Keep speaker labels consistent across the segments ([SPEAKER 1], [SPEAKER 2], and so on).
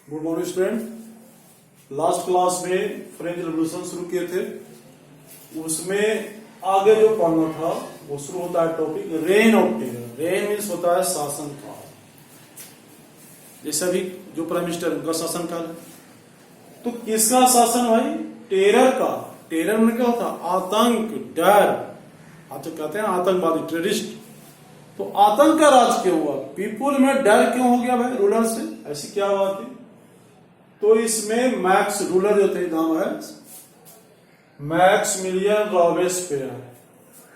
[SPEAKER 1] Good morning student. Last class में French revolution शुरू किए थे, उसमें आगे जो पढ़ना था वो शुरू होता है topic rain of terror. Rain means होता है शासन काल, जैसे अभी जो प्राइम मिनिस्टर उनका शासन काल है। तो किसका शासन भाई? टेरर का। टेरर में क्या होता है? आतंक, डर। आप तो कहते हैं आतंकवादी, टेररिस्ट। तो आतंक का राज क्यों हुआ? पीपुल में डर क्यों हो गया भाई रूलर से? ऐसी क्या बात है? तो इसमें मैक्स रूलर जो थे, नाम है मैक्सिमिलियन रॉबेस्पियर,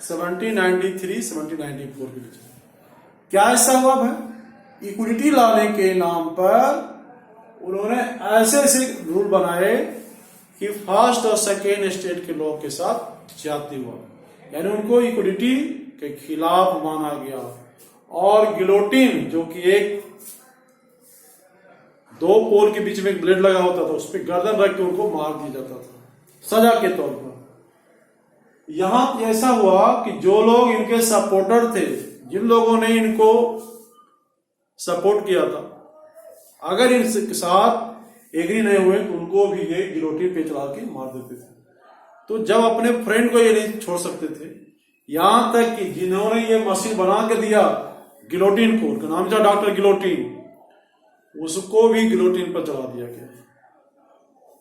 [SPEAKER 1] 1793-1794 के बीच। क्या ऐसा हुआ भाई? इक्विटी लाने के नाम पर उन्होंने ऐसे ऐसे रूल बनाए कि फर्स्ट और सेकेंड स्टेट के लोग के साथ जाति हुआ, यानी उनको इक्विटी के खिलाफ माना गया। और गिलोटिन, जो कि एक दो पोल के बीच में एक ब्लेड लगा होता था, उस पर गर्दन रख के उनको मार दिया जाता था सजा के तौर पर। यहां ऐसा हुआ कि जो लोग इनके सपोर्टर थे, जिन लोगों ने इनको सपोर्ट किया था, अगर इनके साथ एग्री नहीं हुए तो उनको भी ये गिलोटिन पे चला के मार देते थे। तो जब अपने फ्रेंड को ये नहीं छोड़ सकते थे, यहां तक कि जिन्होंने ये मशीन बना के दिया गिलोटिन को, उनका नाम था डॉक्टर गिलोटिन, उसको भी गिलोटिन पर चला दिया गया।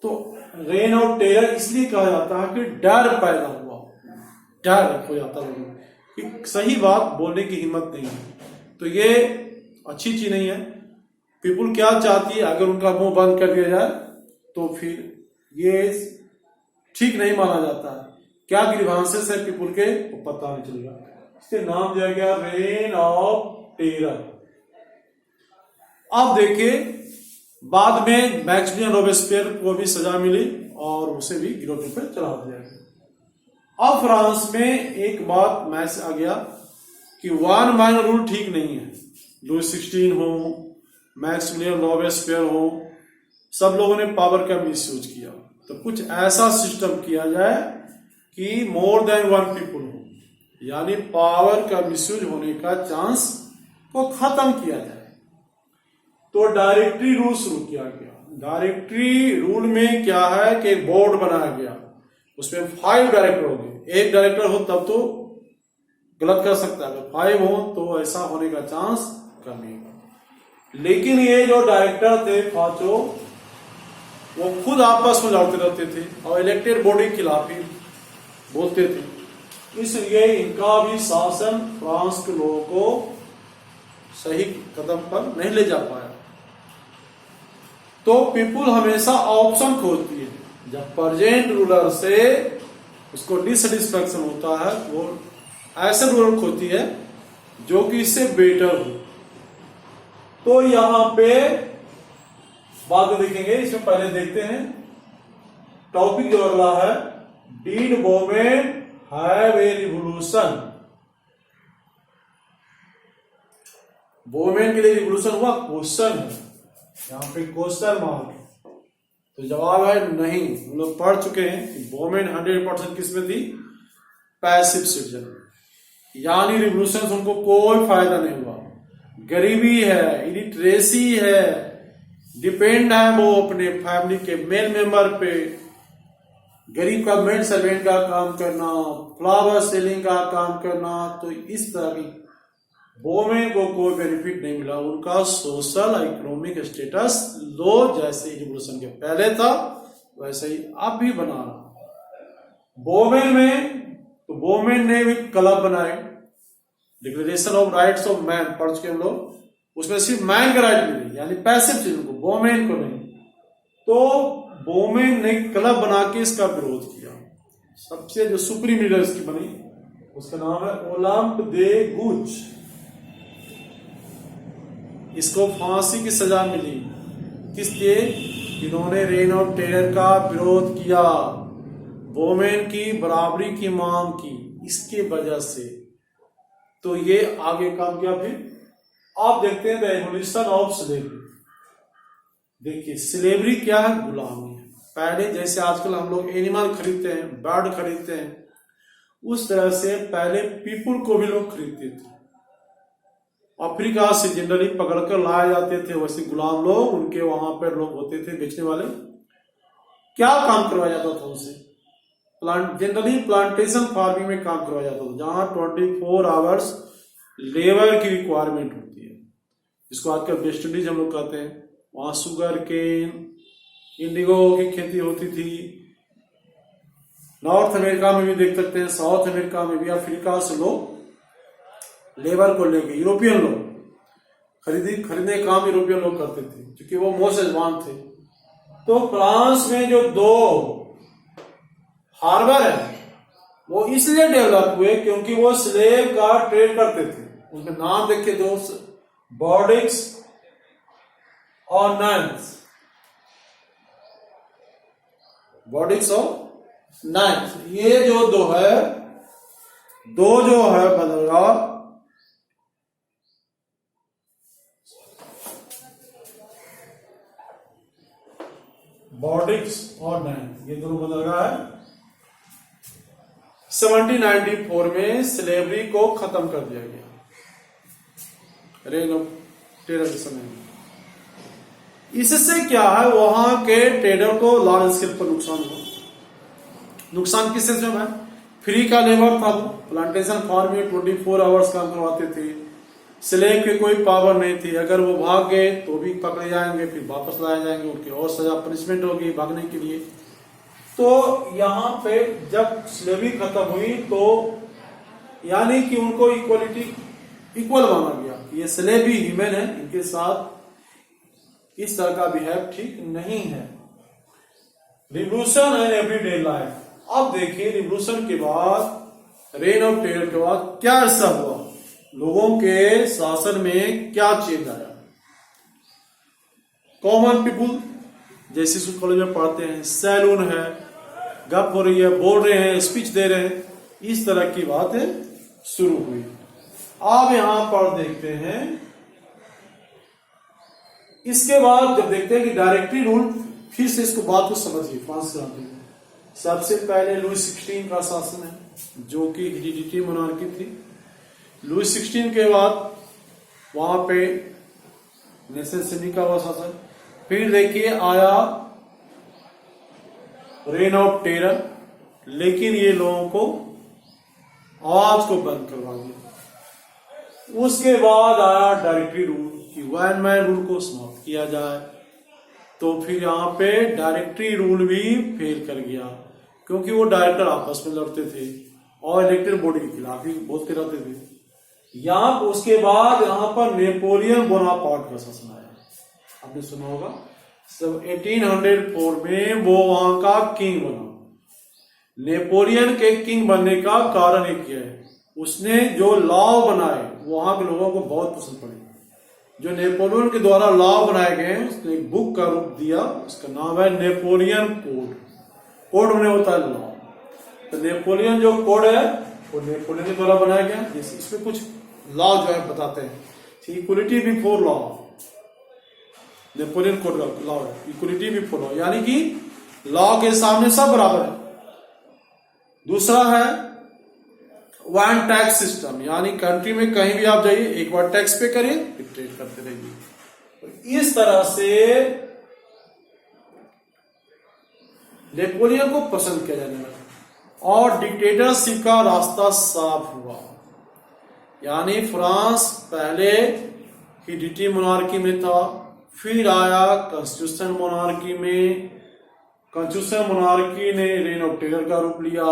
[SPEAKER 1] तो रेन ऑफ टेरर इसलिए कहा जाता है कि डर पैदा हुआ, डर हो जाता है कि सही बात बोलने की हिम्मत नहीं है। तो ये अच्छी चीज नहीं है। पीपुल क्या चाहती है, अगर उनका मुंह बंद कर दिया जाए तो फिर ये ठीक नहीं माना जाता है। क्या ग्रीवांसेस है पीपुल के, वो पता नहीं चलेगा। इसके नाम दिया गया रेन ऑफ टेरर। अब देखिए, बाद में मैक्सिमिलियन रॉबेस्पियर को भी सजा मिली और उसे भी गिलोटिन पर चढ़ा दिया गया। अब फ्रांस में एक बात मैसेज आ गया कि वन मैन रूल ठीक नहीं है। लुई 16 हो, मैक्सिमिलियन रॉबेस्पियर हो, सब लोगों ने पावर का मिसयूज किया। तो कुछ ऐसा सिस्टम किया जाए कि मोर देन वन पीपुल हो, यानी पावर का मिसयूज होने का चांस को खत्म किया जाए। तो डायरेक्टरी रूल शुरू किया गया। डायरेक्टरी रूल में क्या है कि एक बोर्ड बनाया गया, उसमें 5 डायरेक्टर होंगे। एक डायरेक्टर हो तब तो गलत कर सकता है, अगर 5 हो तो ऐसा होने का चांस कम है। लेकिन ये जो डायरेक्टर थे पांचों, वो खुद आपस में लड़ते रहते थे और इलेक्टेड बॉडी के खिलाफ ही बोलते थे। इसलिए इनका भी शासन फ्रांस के लोगों को सही कदम पर नहीं ले जा पाया। तो पीपुल हमेशा ऑप्शन खोजती है। जब प्रेजेंट रूलर से उसको डिससेटिस्फैक्शन होता है, वो ऐसे रूलर खोजती है जो कि इससे बेटर हो। तो यहां पे बाद में देखेंगे, इसमें पहले देखते हैं टॉपिक जो अगला है, did women have a revolution. Women के लिए रिवोल्यूशन हुआ? क्वेश्चन है यहां पे, क्वेश्चन मार्क। तो जवाब है नहीं। हम लोग पढ़ चुके हैं कि वुमेन 100% किसमें थी? पैसिव सिटीजन, यानी रिवोल्यूशन उनको कोई फायदा नहीं हुआ। गरीबी है, इलिटरेसी है, डिपेंड है वो अपने फैमिली के मेल मेंबर पे। गरीब का मेड सर्वेंट का काम करना, फ्लावर सेलिंग का काम करना, तो इस तरह की वुमेन को कोई बेनिफिट नहीं मिला। उनका सोशल इकोनॉमिक स्टेटस लो, जैसे रिवोल्यूशन के पहले था वैसे ही अब भी बना रहा। वुमेन में तो वुमेन ने भी क्लब बनाए, declaration of rights of man पढ़ चुके हम लोग, उसमें सिर्फ मैन का राइट मिले, यानी पैसिव चीजों को, वुमेन को नहीं। तो वुमेन ने क्लब बना के इसका विरोध किया। सबसे जो सुप्रीम लीडर इसकी बनी, उसका नाम है ओलंप दे गुच। इसको फांसी की सजा मिली। किस लिए? इन्होंने रेन ऑफ टेरर का विरोध किया, वुमेन की बराबरी की मांग की, इसके वजह से। तो ये आगे काम किया। फिर आप देखते हैं द एवोल्यूशन ऑफ स्लेवरी। देखिए स्लेवरी क्या है? गुलामी है। पहले जैसे आजकल हम लोग एनिमल खरीदते हैं, बर्ड खरीदते हैं, उस तरह से पहले पीपुल को भी लोग खरीदते थे। अफ्रीका से जनरली पकड़कर लाए जाते थे वैसे गुलाम लोग, उनके वहां पर लोग होते थे बेचने वाले। क्या काम करवाया जाता था उनसे? जनरली प्लांटेशन फार्मिंग में काम करवाया जाता था, जहां 24 आवर्स लेबर की रिक्वायरमेंट होती है, जिसको आजकल वेस्ट इंडीज हम लोग कहते हैं। वहां शुगर केन, इंडिगो की खेती होती थी। नॉर्थ अमेरिका में भी देख सकते हैं, साउथ अमेरिका में भी, अफ्रीका से लोग लेबर को लेके, यूरोपियन लोग खरीदने काम यूरोपियन लोग करते थे, क्योंकि वो मोस्ट एडवांस थे। तो फ्रांस में जो 2 हार्बर है वो इसलिए डेवलप हुए क्योंकि वो स्लेव का ट्रेड करते थे। उनके नाम देखिए दोस्त, बॉर्डिक्स और नैंस। बॉर्डिक्स और नैंस, ये जो 2 है, 2 जो है बदलगा, बॉर्डिक्स और नैंस, ये दोनों बदलगा है। 1794 में स्लेवरी को खत्म कर दिया गया, रेन ऑफ टेरर के समय में। इससे क्या है, वहां के ट्रेडर को लार्ज स्केल पर नुकसान हुआ। नुकसान किससे हुआ? फ्री का लेबर था, प्लांटेशन फार्म में 24 आवर्स काम करवाते थे, स्लेव की कोई पावर नहीं थी। अगर वो भाग गए तो भी पकड़े जाएंगे, फिर वापस लाए जाएंगे, उनकी और सजा पनिशमेंट होगी भागने के लिए। तो यहां पे जब स्लेवरी खत्म हुई तो यानी कि उनको इक्वल माना गया, ये स्लेव भी ह्यूमन है, इनके साथ इस तरह का बिहेव ठीक नहीं है। Revolution and everyday life. अब देखिए रिवोल्यूशन के बाद, रेन ऑफ टेरर के बाद क्या ऐसा हुआ, लोगों के शासन में क्या चेंज आया। कॉमन पीपुल जैसे स्कूल कॉलेज में पढ़ते हैं, सैलून है, गप हो रही है, बोल रहे हैं, स्पीच दे रहे हैं, इस तरह की बातें शुरू हुई। अब यहां पर देखते हैं, इसके बाद जब देखते हैं कि डायरेक्टरी रूल, फिर से इसको बात को समझिए फ्रांस क्रांति में। सबसे पहले लुई 16 का शासन है, जो कि हेरिडिटरी मोनार्की थी। लुई 16 के बाद वहां पे नेशन सिनी का हुआ शासन। फिर देखिए आया रेन ऑफ टेरर, लेकिन ये लोगों को आवाज को बंद करवा दिया। उसके बाद आया डायरेक्टरी रूल कि वन मैन रूल को समाप्त किया जाए। तो फिर यहाँ पे डायरेक्टरी रूल भी फेल कर गया, क्योंकि वो डायरेक्टर आपस में लड़ते थे और इलेक्टेड बॉडी के खिलाफ ही बोलते रहते थे। यहाँ उसके बाद यहाँ पर नेपोलियन बोनापार्ट का शासन आया, आपने सुना होगा। सब 1804 में वो वहां का किंग बना। नेपोलियन के किंग बनने का कारण एक है, उसने जो लॉ बनाए वहां के लोगों को बहुत पसंद पड़े। जो नेपोलियन के द्वारा लॉ बनाए गए, उसने एक बुक का रूप दिया, उसका नाम है नेपोलियन कोड। कोड होने होता है लॉ, तो नेपोलियन जो कोड है वो नेपोलियन के द्वारा बनाया गया। जैसे इसमें कुछ लॉ जो है बताते हैं, equality before law, Napoleon code का लॉ है इक्वलिटी बिफोर लॉ, यानी कि लॉ के सामने सब बराबर है। दूसरा है वन टैक्स सिस्टम, यानी कंट्री में कहीं भी आप जाइए, एक बार टैक्स पे करिए, फिर ट्रेड करते रहिए। तो इस तरह से नेपोलियन को पसंद किया जाने लगा और डिक्टेटरशिप का रास्ता साफ हुआ। यानी फ्रांस पहले हेरिडिटरी मोनार्की में था, फिर आया कॉन्स्टिट्यूशन मोनार्की में। कॉन्स्टिट्यूशन मोनार्की ने रेन ऑफ टेरर का रूप लिया,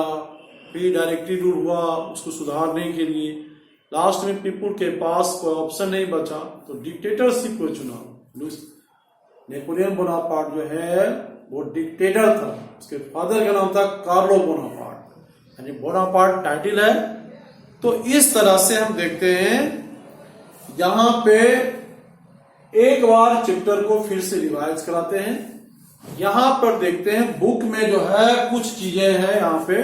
[SPEAKER 1] फिर डायरेक्टरी रूल हुआ उसको सुधारने के लिए। लास्ट में पीपुल के पास कोई ऑप्शन नहीं बचा तो डिक्टेटरशिप को चुना। नेपोलियन बोनापार्ट जो है वो डिक्टेटर था, उसके फादर का नाम था कार्लो बोनापार्ट, यानी बोनापार्ट टाइटल है। तो इस तरह से हम देखते हैं, यहां पे एक बार चैप्टर को फिर से रिवाइज कराते हैं। यहां पर देखते हैं बुक में जो है कुछ चीजें हैं, यहां पे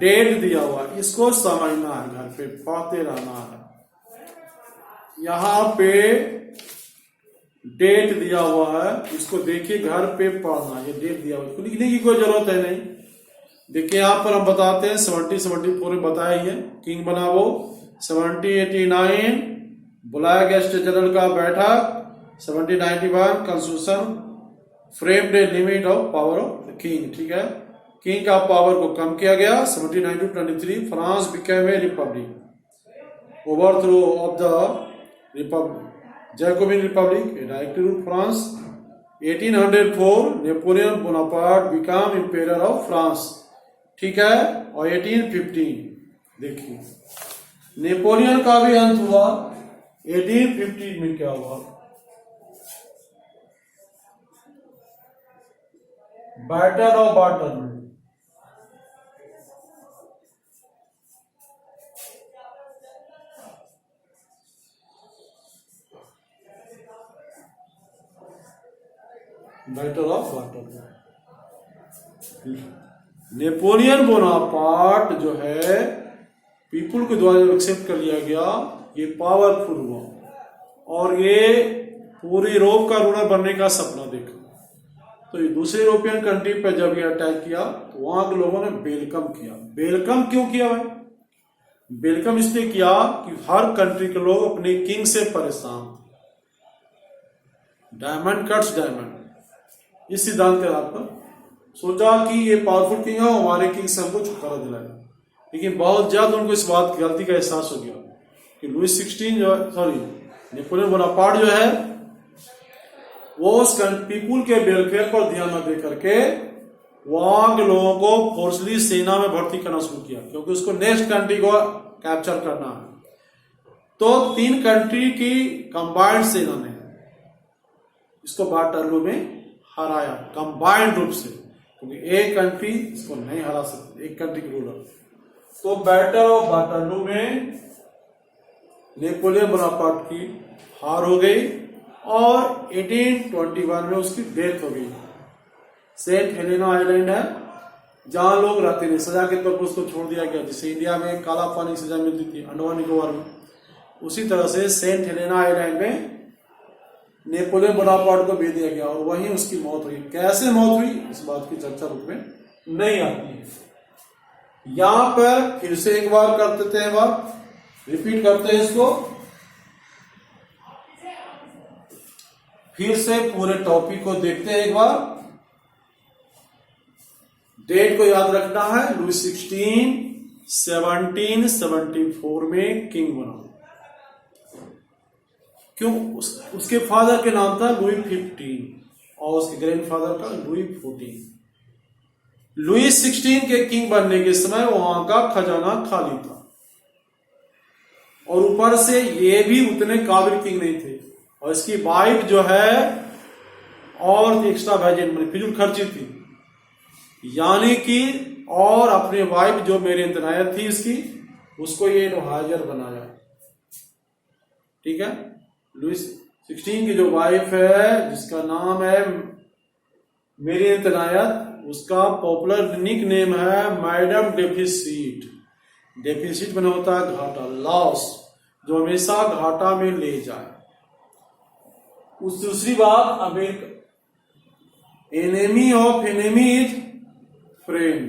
[SPEAKER 1] डेट दिया हुआ, इसको समझना है, घर पे पढ़ते रहना है। यहां पे डेट दिया हुआ है, इसको देखिए घर पे पढ़ना, ये डेट दिया हुआ है, लिखने की कोई जरूरत है नहीं। देखिए यहां पर हम बताते हैं 70-74 में बताया ही है, किंग बना वो 70-89 बुलाया गया स्टेट जनरल का बैठक 1791 constitution framed a limit of power of king, ठीक है, किंग का पावर को कम किया गया। 1792-23 France became a republic, overthrow of the republic Jacobin republic, direct rule France. 1804 Napoleon Bonaparte become emperor of France, ठीक है। और 1815 देखिए नेपोलियन का भी अंत हुआ। 1815 में क्या हुआ? Battle of Waterloo, battle of Waterloo. Napoleon Bonaparte जो है पीपुल के द्वारा एक्सेप्ट कर लिया गया, ये पावरफुल हुआ और ये पूरे यूरोप का रूलर बनने का सपना देखा। तो ये दूसरे यूरोपियन कंट्री पर जब ये अटैक किया तो वहां के लोगों ने वेलकम किया। वेलकम क्यों किया भाई? वेलकम इसलिए किया कि हर कंट्री के लोग अपने किंग से परेशान थे। डायमंड कट्स डायमंड, इस सिद्धांत के आधार पर सोचा कि ये पावरफुल किंग है, हमारे किंग से हमको छुटकारा दिलाएगा। लेकिन बहुत जल्द उनको इस बात की गलती का एहसास हो गया कि लुई 16 जो नेपोलियन बोनापार्ट जो है वो उस पीपुल के वेलफेयर पर ध्यान न दे करके वहां के लोगों को फोर्सली सेना में भर्ती करना शुरू किया, क्योंकि उसको नेक्स्ट कंट्री को कैप्चर करना है। तो 3 कंट्री की कंबाइंड सेना ने इसको वाटरलू में हराया, कंबाइंड रूप से, क्योंकि एक कंट्री इसको नहीं हरा सकती, एक कंट्री के रूलर। तो बैटल ऑफ वाटरलू में नेपोलियन बोनापार्ट की हार हो गई और 1821 में उसकी डेथ हो गई। सेंट हेलेना आइलैंड है जहां लोग रहते थे, सजा के तौर पर उसको छोड़ दिया गया। जैसे इंडिया में काला पानी की सजा मिलती थी अंडमान निकोबार में, उसी तरह से सेंट हेलेना आइलैंड में नेपोलियन बोनापार्ट को भेज दिया गया और वहीं उसकी मौत हुई। कैसे मौत हुई इस बात की चर्चा रूप में नहीं आती है। यहां पर फिर से एक बार कर देते हैं, बात रिपीट करते हैं इसको, फिर से पूरे टॉपिक को देखते हैं एक बार। डेट को याद रखना है, लुई 16 1774 में किंग बना। क्यों? उसके फादर के नाम था लुई 15 और उसके ग्रैंडफादर का लुई 14। लुई 16 के किंग बनने के समय वहां का खजाना खाली था और ऊपर से ये भी उतने काबिल किंग नहीं थे और इसकी वाइफ जो है और एक्स्ट्रा वेजेंट फिजूल खर्ची थी, यानी कि और अपने वाइफ जो मेरी इंतनायत थी इसकी, उसको ये एडवाइजर बनाया। ठीक है, लुई 16 की जो वाइफ है जिसका नाम है मेरी इंतनायत, उसका पॉपुलर निक नेम है मैडम डेफिसिट। डेफिसिट बना होता है घाटा, लॉस, जो हमेशा घाटा में ले जाए। उस दूसरी बात, America enemy of enemy is friend.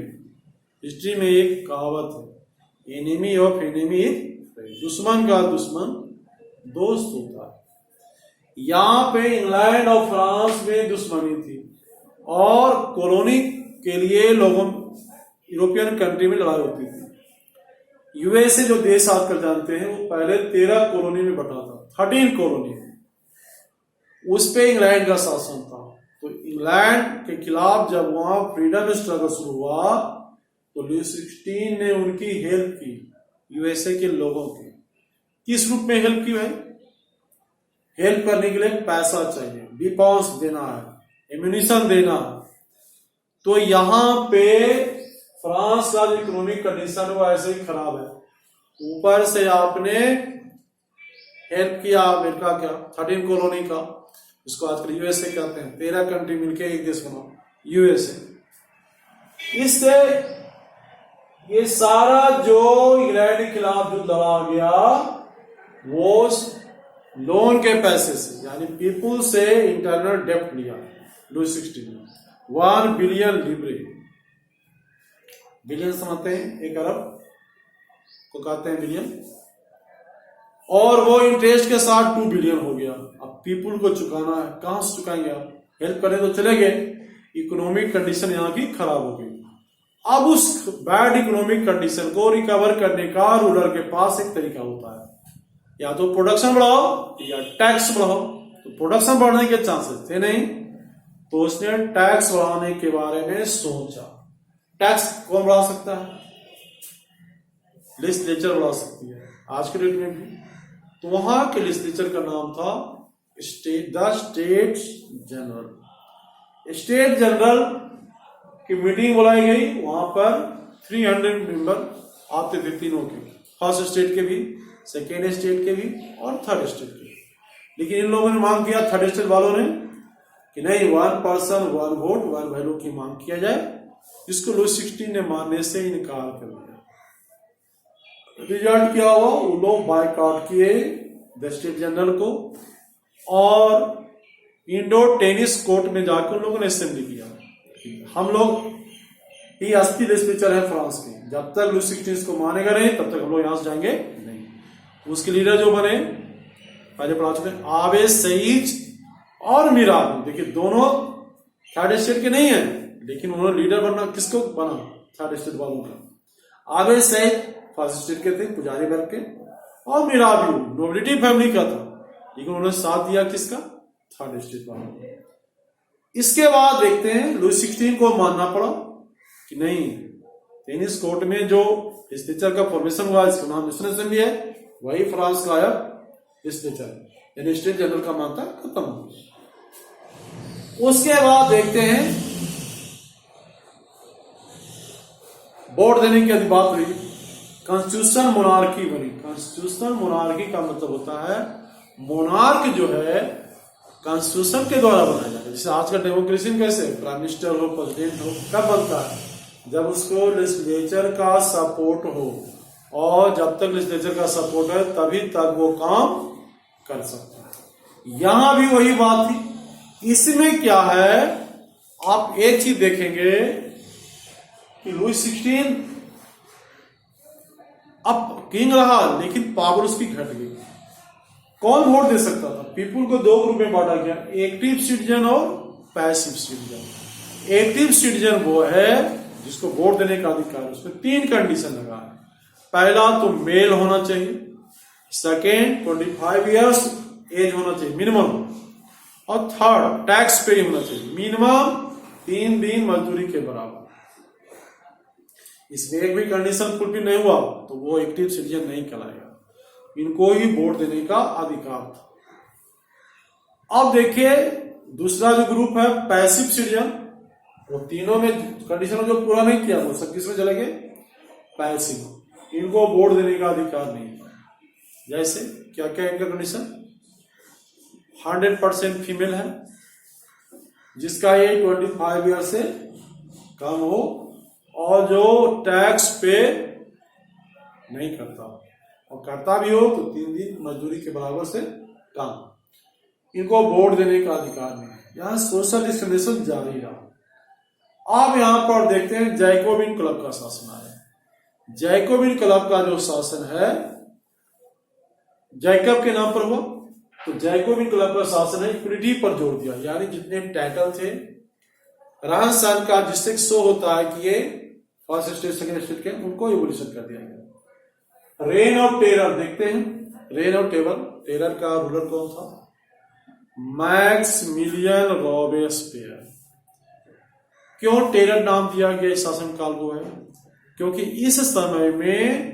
[SPEAKER 1] History में एक कहावत है, enemy of enemy is friend, दुश्मन का दुश्मन दोस्त होता है। यहां पे इंग्लैंड और फ्रांस में दुश्मनी थी और कॉलोनी के लिए लोगों यूरोपियन कंट्री में लड़ाई होती थी। यूएसए जो देश आजकल जानते हैं वो पहले 13 कॉलोनी में बटा था, 13 कॉलोनी, उस पे इंग्लैंड का शासन था। तो इंग्लैंड के खिलाफ जब वहां फ्रीडम स्ट्रगल शुरू हुआ तो लुई 16 ने उनकी हेल्प की, यूएसए के लोगों की। किस रूप में हेल्प की भाई? हेल्प करने के लिए पैसा चाहिए, वेपन्स देना है, एम्यूनिशन देना। तो यहां पे फ्रांस का जो इकोनॉमिक कंडीशन वो ऐसे ही खराब है, ऊपर से आपने हेल्प किया अमेरिका का 13 कॉलोनी का, उसको आजकल यूएसए कहते हैं, 13 कंट्री मिलकर एक देश बना यूएसए। इससे ये सारा जो इंग्लैंड के खिलाफ जो लड़ा गया वो लोन के पैसे से, यानी पीपुल से इंटरनल डेप्ट लिया लुई 16 में, 1 बिलियन लिब्रे। बिलियन समझते हैं, 1 अरब को कहते हैं बिलियन। और वो इंटरेस्ट के साथ 2 बिलियन हो गया। अब पीपुल को चुकाना है, कहां से चुकाएंगे आप? हेल्प करें तो चले गए, इकोनॉमिक कंडीशन यहाँ की खराब हो गई। अब उस बैड इकोनॉमिक कंडीशन को रिकवर करने का रूलर के पास एक तरीका होता है, या तो प्रोडक्शन बढ़ाओ या टैक्स बढ़ाओ। तो प्रोडक्शन बढ़ने के चांसेस थे नहीं, तो उसने टैक्स बढ़ाने के बारे में सोचा। टैक्स कौन बढ़ा सकता है? लेजिस्लेचर बढ़ा सकती है आज के डेट में भी। तो वहां के लेजिस्लेचर का नाम था the state general. State general की मीटिंग बुलाई गई, वहां पर 300 मेंबर आते थे, तीनों के, फर्स्ट स्टेट के भी, सेकेंड स्टेट के भी और थर्ड स्टेट के। लेकिन इन लोगों ने मांग किया, थर्ड स्टेट वालों ने, कि नहीं, 1 पर्सन 1 वोट 1 वैल्यू की मांग किया जाए, जिसको लुईस 16 ने मानने से इनकार कर दिया। रिजल्ट क्या हुआ? वो लोग बायकॉट किए द स्टेट जनरल को, और इंडो टेनिस कोर्ट में जाकर उन लोगों ने असेंबली किया। हम लोग ही असली लेजिस्लेचर है फ्रांस के, जब तक लुईस 16 को मानेगा नहीं तब तक हम लोग यहां से जाएंगे नहीं। उसके लीडर जो बने, पहले पढ़ा चुके, आवे सईद और मिराब। देखिए दोनों थर्ड स्टेट के नहीं है, लेकिन उन्होंने लीडर बनना किसको बना? थर्ड स्टेट वालों का। आवे सईद फर्स्ट स्टेट के थे, पुजारी वर्ग के, और मिराब नोबिलिटी फैमिली का था, लेकिन उन्होंने साथ दिया किसका? थर्ड स्टेट वालों का। इसके बाद देखते हैं लुईस 16 को मानना पड़ा कि नहीं, टेनिस कोर्ट में जो लेजिस्लेचर का फॉर्मेशन हुआ, इसका नाम नेशनल असेंबली है, वही फ्रांस का आया लेजिस्लेचर, यानी स्टेट जनरल का मानता खत्म हो गया। उसके बाद देखते हैं वोट देने की बात हुई, कॉन्स्टिट्यूशन मोनार्की बनी। कॉन्स्टिट्यूशन मोनार्की का मतलब होता है मोनार्क जो है कॉन्स्टिट्यूशन के द्वारा बनाया जाता है। जैसे आज का डेमोक्रेसी कैसे, प्राइम मिनिस्टर हो, प्रेसिडेंट हो, कब बनता है? जब उसको लेजिस्लेचर का सपोर्ट हो, और जब तक लेजिस्लेचर का सपोर्ट है तभी तक वो काम कर सकता है। यहां भी वही बात थी। इसमें क्या है, आप एक चीज देखेंगे कि लुईस 16 अब किंग रहा, लेकिन पावर उसकी घट गई। कौन वोट दे सकता था? पीपुल को 2 ग्रुप में बांटा गया, एक्टिव सिटीजन और पैसिव सिटीजन। एक्टिव सिटीजन वो है जिसको वोट देने का अधिकार है। उसमें 3 कंडीशन लगा है। पहला तो मेल होना चाहिए, सेकेंड 25 इयर्स एज होना चाहिए मिनिमम, और थर्ड टैक्स पे होना चाहिए, मिनिमम 3 दिन मजदूरी के बराबर। इसमें एक भी कंडीशन फुलफिल नहीं हुआ तो वो एक्टिव सिटीजन नहीं कहलाएगा। इनको ही वोट देने का अधिकार था। अब देखिए दूसरा जो ग्रुप है पैसिव सिटीजन, वो तीनों में कंडीशन जो पूरा नहीं किया वो सब किसमें चले गए? पैसिव। इनको वोट देने का अधिकार नहीं। जैसे क्या क्या इनका कंडीशन? 100% फीमेल है, जिसका ये 25 ईयर से कम हो, और जो टैक्स पे नहीं करता, और करता भी हो तो 3 दिन मजदूरी के बराबर से कम। इनको वोट देने का अधिकार नहीं है। यहां सोशल डिस्क्रिमिनेशन जारी रहा। अब यहां पर देखते हैं जैकोबिन क्लब का शासन आया। जैकोबिन क्लब का जो शासन है जैकब के नाम पर हुआ, तो जैकोबिन क्लब का शासन है इक्विटी पर जोर दिया, यानी जितने टाइटल थे रहन सहन का, जिससे शो होता है कि ये फर्स्ट स्टेट सेकेंड स्टेट के, उनको एवोल्यूशन कर दिया गया। रेन ऑफ टेरर देखते हैं। रेन ऑफ टेरर का रूलर कौन था? Maximilian Robespierre. क्यों टेरर नाम दिया गया इस शासनकाल को है? क्योंकि इस समय में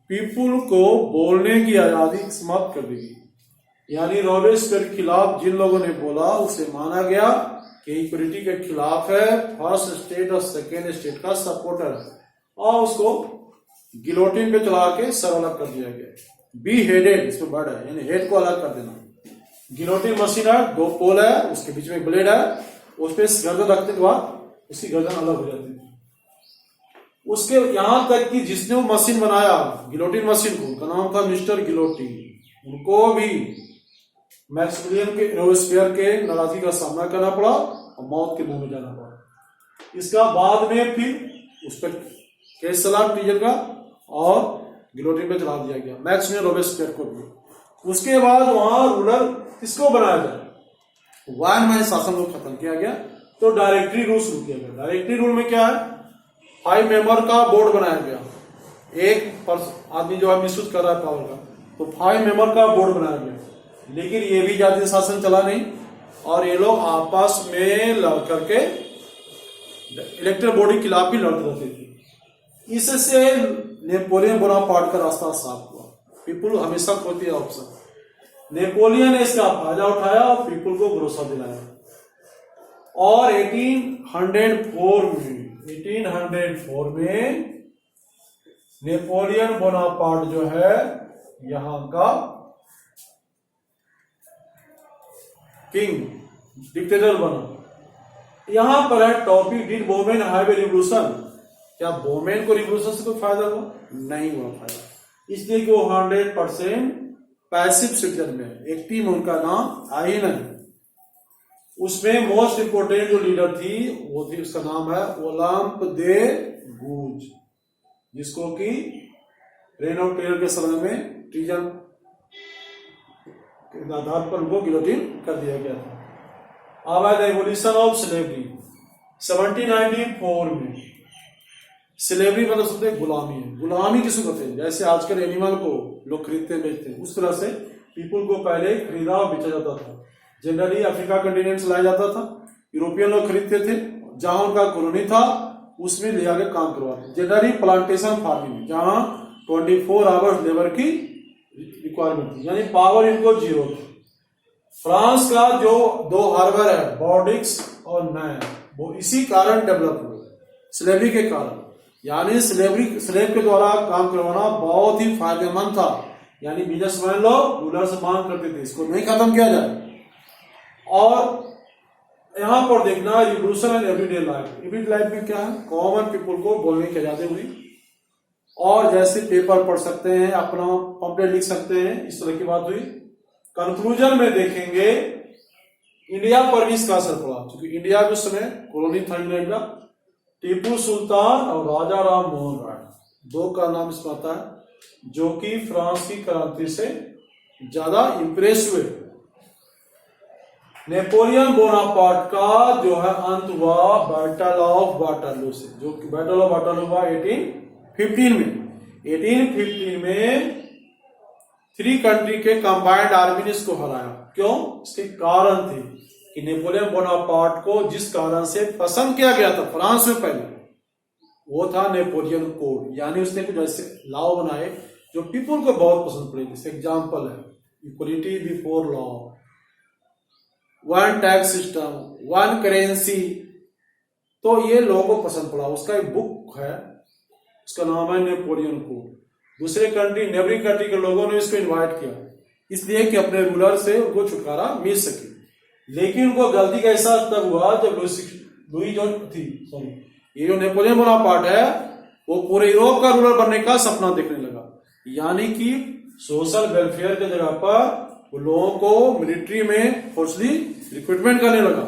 [SPEAKER 1] पीपुल को बोलने की आजादी समाप्त कर दी गई। यानी रॉबेस्पियर के खिलाफ जिन लोगों ने बोला उसे माना गया कि इक्वलिटी के खिलाफ है, फर्स्ट स्टेट और सेकेंड स्टेट का सपोर्टर है, और उसको गिलोटिन पे चला के सर अलग कर दिया गया। बी हेडेड, इसमें वर्ड है, यानी हेड को अलग कर देना। गिलोटिन मशीन है, 2 पोल है, उसके बीच में ब्लेड है, उस पर गर्दन रखने के बाद उसकी गर्दन अलग हो जाती है। उसके यहां तक कि जिसने वो मशीन बनाया गिलोटिन मशीन को, उनका नाम था मिस्टर गिलोटिन, उनको भी मैक्सिमिलियन के रॉबेस्पियर के नाराजगी का सामना करना पड़ा और मौत के मुंह में जाना पड़ा। इसका बाद में फिर उस पर केस चला टीजर का और गिलोटिन पे चला दिया गया मैक्सिमिलियन रॉबेस्पियर को भी। उसके बाद वहां रूलर किसको बनाया जाए, वायनमैन शासन को खत्म किया गया, तो डायरेक्टरी रूल शुरू किया गया। डायरेक्टरी रूल में क्या है, 5 मेंबर का बोर्ड बनाया गया, एक आदमी जो है मिसयूज कर रहा है पावर का, तो 5 मेंबर का बोर्ड बनाया गया। लेकिन ये भी जातीय शासन चला नहीं, और ये लोग आपस में लड़ करके इलेक्टेड बॉडी के खिलाफ भी लड़ते रहते थे। इससे नेपोलियन बोनापार्ट का रास्ता साफ हुआ। पीपुल हमेशा खोती है ऑप्शन, नेपोलियन ने इसका फायदा उठाया और पीपुल को भरोसा दिलाया। और 1804 में नेपोलियन बोनापार्ट जो है यहां का किंग डिक्टेटर बना। यहां पर है topic, did बोमेन have a revolution, क्या बोमेन को रिवोल्यूशन से कोई फायदा हुआ? नहीं हुआ फायदा, इसलिए कि वो 100% पैसिव सिटीजन में, एक्टिव में उनका नाम आ ही नहीं। उसमें मोस्ट इंपोर्टेंट जो लीडर थी वो थी, उसका नाम है ओलंप दे गूज, जिसको कि रेन ऑफ टेरर के समय में ट्रीजन के आधार पर उनको गिलोटिन कर दिया गया था। अब है द एवोल्यूशन ऑफ स्लेवरी। 1794 में स्लेवरी मतलब सबसे गुलामी है। गुलामी किसको कहते हैं? जैसे आजकल एनिमल को लोग खरीदते बेचते हैं, उस तरह से पीपुल को पहले खरीदा और बेचा जाता था। जनरली अफ्रीका कंटिनेंट से लाया जाता था, यूरोपियन लोग खरीदते थे, जहां उनका कॉलोनी था उसमें ले आके काम करवाते। जनरली प्लांटेशन फार्मिंग, जहां 24 आवर्स लेबर की रिक्वायरमेंट थी, यानी पावर इनको जीरो थी। फ्रांस का जो 2 हार्बर है, बॉर्डिक्स और नैन, वो इसी कारण डेवलप हुए, स्लेवरी के कारण। यानी स्लेव के द्वारा काम करवाना बहुत ही फायदेमंद था, यानी बिजनेसमैन लोग रूलर से मांग करते थे, इसको नहीं खत्म किया जाए। और यहां पर देखना revolution and everyday life. Everyday life में क्या है, कॉमन पीपुल को बोलने की आजादी हुई, और जैसे पेपर पढ़ सकते हैं, अपना पम्पलेट लिख सकते हैं, इस तरह की बात हुई। कंक्लूजन में देखेंगे इंडिया पर भी इसका असर पड़ा, क्योंकि इंडिया के समय कॉलोनी था इंग्लैंड का। टीपू सुल्तान और राजा राम मोहन राय, 2 का नाम इसमें आता है, जो कि फ्रांस की क्रांति से ज्यादा इंप्रेस हुए। नेपोलियन बोनापार्ट का जो है अंत हुआ बैटल ऑफ वाटरलू से, जो कि बैटल ऑफ वाटरलू हुआ 1815 में। 1815 में 3 कंट्री के कंबाइंड आर्मी ने इसको हराया। क्यों? इसके कारण थे कि नेपोलियन बोनापार्ट को जिस कारण से पसंद किया गया था फ्रांस में पहले, वो था नेपोलियन कोड, यानी उसने कुछ ऐसे लॉ बनाए जो पीपुल को बहुत पसंद पड़े। जैसे एग्जाम्पल है equality before law, 1 tax system, 1 currency, तो ये लोगों को पसंद पड़ा। उसका एक बुक है, उसका नाम है नेपोलियन कोड। दूसरे कंट्री, नेबरिंग कंट्री के लोगों ने इसको इनवाइट किया, इसलिए कि अपने रूलर से उनको छुटकारा मिल सके। लेकिन उनको गलती का एहसास तब हुआ जब लुई जो थी, ये जो नेपोलियन बोनापार्ट है, वो पूरे यूरोप का रूलर बनने का सपना देखने लगा, यानी कि सोशल वेलफेयर की जगह पर वो लोगों को मिलिट्री में फोर्सली रिक्रूटमेंट करने लगा।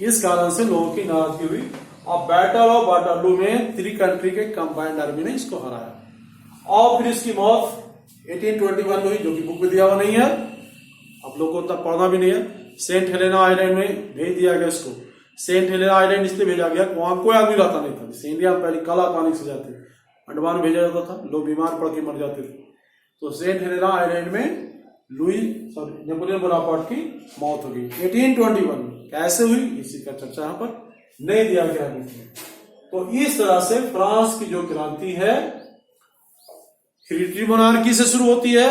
[SPEAKER 1] इस कारण से लोगों की नाराजगी हुई, और बैटल ऑफ वाटरलू में 3 कंट्री के कंबाइंड आर्मी ने इसको हराया। और फिर इसकी मौत 1821 में हुई, जो कि बुक में दिया हुआ नहीं है, आप लोगों को तब पढ़ना भी नहीं है। सेंट हेलेना आइलैंड में भेज दिया गया इसको। सेंट हेलेना आइलैंड इसलिए भेजा गया, वहां कोई आदमी रहता नहीं था। जैसे इंडिया में पहले काला पानी से जाते, अंडमान भेजा जाता था, लोग बीमार पड़ के मर जाते थे। तो सेंट हेलेना आइलैंड में नेपोलियन बोनापार्ट की मौत हो गई 1821 में। कैसे हुई इसी का चर्चा यहाँ पर नहीं दिया गया है। तो इस तरह से फ्रांस की जो क्रांति है, हेरिडिटरी मोनार्की से शुरू होती है,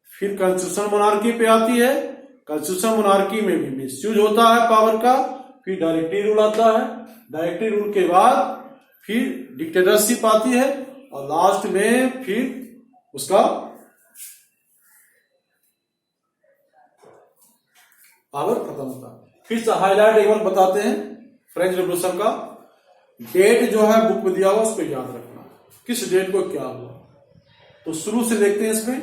[SPEAKER 1] फिर कॉन्स्टिट्यूशनल मोनार्की पे आती है। कॉन्स्टिट्यूशनल मोनार्की में भी मिसयूज होता है पावर का, फिर डायरेक्टरी रूल आता है, डायरेक्टरी रूल के बाद फिर डिक्टेटरशिप आती है, और लास्ट में फिर उसका पावर खत्म होता है। फिर से हाईलाइट एक बार बताते हैं फ्रेंच रेवोल्यूशन का। डेट जो है बुक में दिया हुआ, उसको याद रखना, किस डेट को क्या हुआ। तो शुरू से देखते हैं। इसमें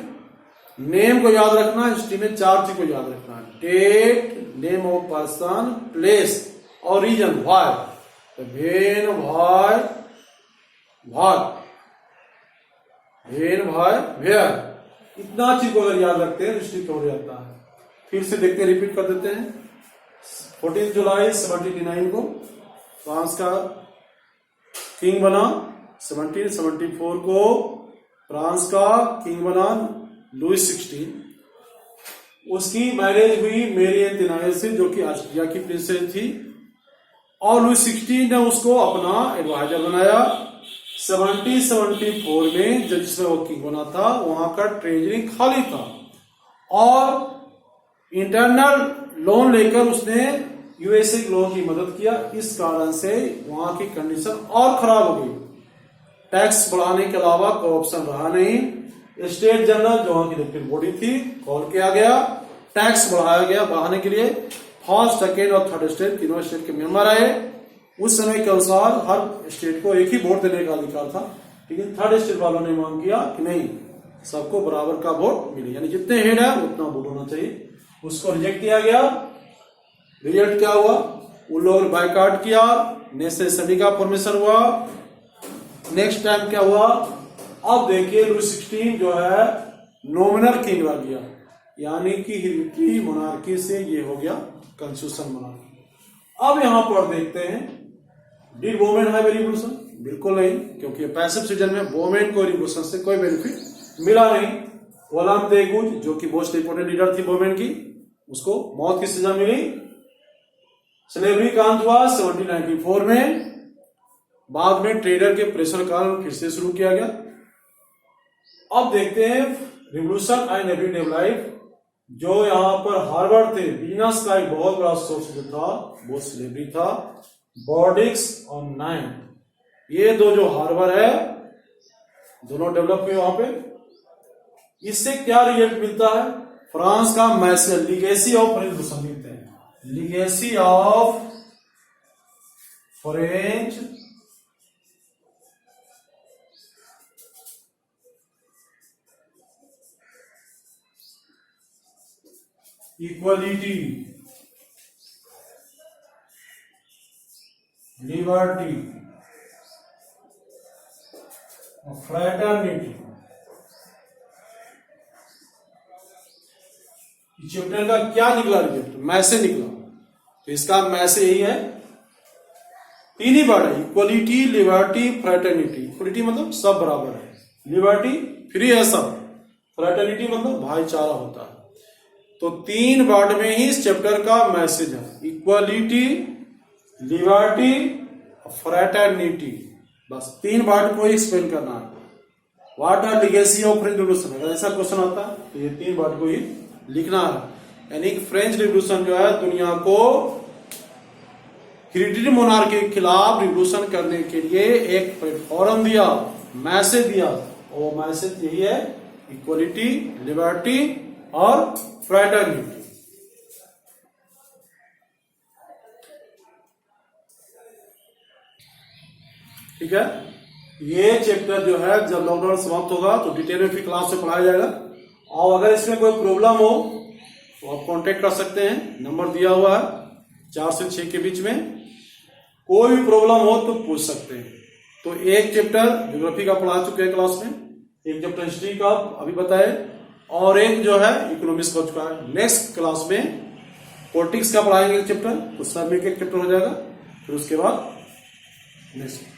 [SPEAKER 1] नेम को याद रखना, हिस्ट्री में 4 चीज को याद रखना, date, name of person, place और रीजन, वाई, भेन भाई भाग, भेन भाई भेयर, इतना चीज को अगर याद रखते हैं तो स्ट्रिक्ट हो जाता है। फिर से देखते हैं, रिपीट कर देते हैं। 14 जुलाई 1789 को फ्रांस का किंग बना। 1774 को फ्रांस का किंग बना लुई 16। उसकी मैरिज हुई मेरी एंटोनिया से, जो कि ऑस्ट्रिया की प्रिंसेस थी, और लुई 16 ने उसको अपना एडवाइजर बनाया। 1774 में जब जिसमें वो किंग बना था, वहां का ट्रेजरी खाली था और इंटरनल लोन लेकर उसने यूएसए के लोगों की मदद किया। इस कारण से वहां की कंडीशन और खराब हो गई। टैक्स बढ़ाने के अलावा कोई ऑप्शन रहा नहीं। स्टेट जनरल जो वहां की इलेक्टेड बॉडी थी, कॉल किया गया, टैक्स बढ़ाया गया बढ़ाने के लिए। फर्स्ट, सेकेंड और थर्ड स्टेट, तीनों स्टेट के मेंबर आए। उस समय के अनुसार हर स्टेट को एक ही वोट देने का अधिकार था, लेकिन थर्ड स्टेट वालों ने मांग किया कि नहीं, सबको बराबर का वोट मिले, यानी जितने हेड है उतना वोट होना चाहिए। उसको रिजेक्ट किया गया। रिजल्ट क्या हुआ? उन लोगों ने बायकॉट किया, नेशनल असेंबली का फॉर्मेशन हुआ। नेक्स्ट टाइम क्या हुआ? अब देखिए, लुई 16 जो है नॉमिनल किंग रह गया, यानी कि हेरिडिटरी मोनार्की से ये हो गया कॉन्स्टिट्यूशन मोनार्की। अब यहां पर देखते हैं, डिड वुमेन हैव रिवोल्यूशन? बिल्कुल नहीं, क्योंकि पैसिव सीजन में वुमेन को रिवोल्यूशन से कोई बेनिफिट मिला नहीं। गुलाम तेगुज, जो कि मोस्ट इंपोर्टेंट लीडर थी वुमेन की, उसको मौत की सजा मिली। स्लेवरी का अंत हुआ 1794 में। बाद में ट्रेडर के प्रेशर का फिर से शुरू किया गया। अब देखते हैं रिवोल्यूशन एंड एवरीडे लाइफ। जो यहां पर हार्वर्ड थे, बिजनेस का एक बहुत बड़ा सोर्स जो था वो स्लेवरी था। बॉर्डिक्स और नाइन, ये दो जो हार्वर्ड है, दोनों डेवलप हुए वहां पे। इससे क्या रिजल्ट मिलता है? फ्रांस का मैसेज लीगेसी ऑफ रिवोल्यूशन मिलते हैं। Legacy of French equality, liberty, fraternity. Chapter का क्या निकला रिजल्ट? मैसेज निकला। तो इसका मैसेज यही है, तीन ही वर्ड है, इक्वलिटी, लिबर्टी, फ्रेटर्निटी। इक्वलिटी मतलब सब बराबर है, लिबर्टी फ्री है सब, फ्रेटर्निटी मतलब भाईचारा होता है। तो तीन वर्ड में ही इस चैप्टर का मैसेज है, इक्वलिटी, लिबर्टी, फ्रेटर्निटी। बस तीन वर्ड को एक्सप्लेन करना है। What are legacy of French revolution? अगर ऐसा क्वेश्चन आता है तो ये तीन वर्ड को ही लिखना है। यानी कि फ्रेंच रिवोल्यूशन जो है दुनिया को हेरिडिटरी मोनार्की के खिलाफ रिवोल्यूशन करने के लिए एक प्लेटफॉर्म दिया, मैसेज दिया। और वो मैसेज यही है, इक्वलिटी, लिबर्टी और फ्रेटर्निटी। ठीक है, ये चैप्टर जो है जब लॉकडाउन समाप्त होगा तो डिटेल में फिर क्लास में पढ़ाया जाएगा। और अगर इसमें कोई प्रॉब्लम हो तो आप कांटेक्ट कर सकते हैं, नंबर दिया हुआ है 4 से 6 के बीच में। कोई भी प्रॉब्लम हो तो पूछ सकते हैं। तो एक चैप्टर ज्योग्राफी का पढ़ा चुके हैं क्लास में, एक चैप्टर हिस्ट्री का अभी बताए, और एक जो है इकोनॉमिक्स का चुका है। नेक्स्ट क्लास में पॉलिटिक्स का पढ़ाएंगे चैप्टर, तो सब में एक चैप्टर हो जाएगा। फिर उसके बाद नेक्स्ट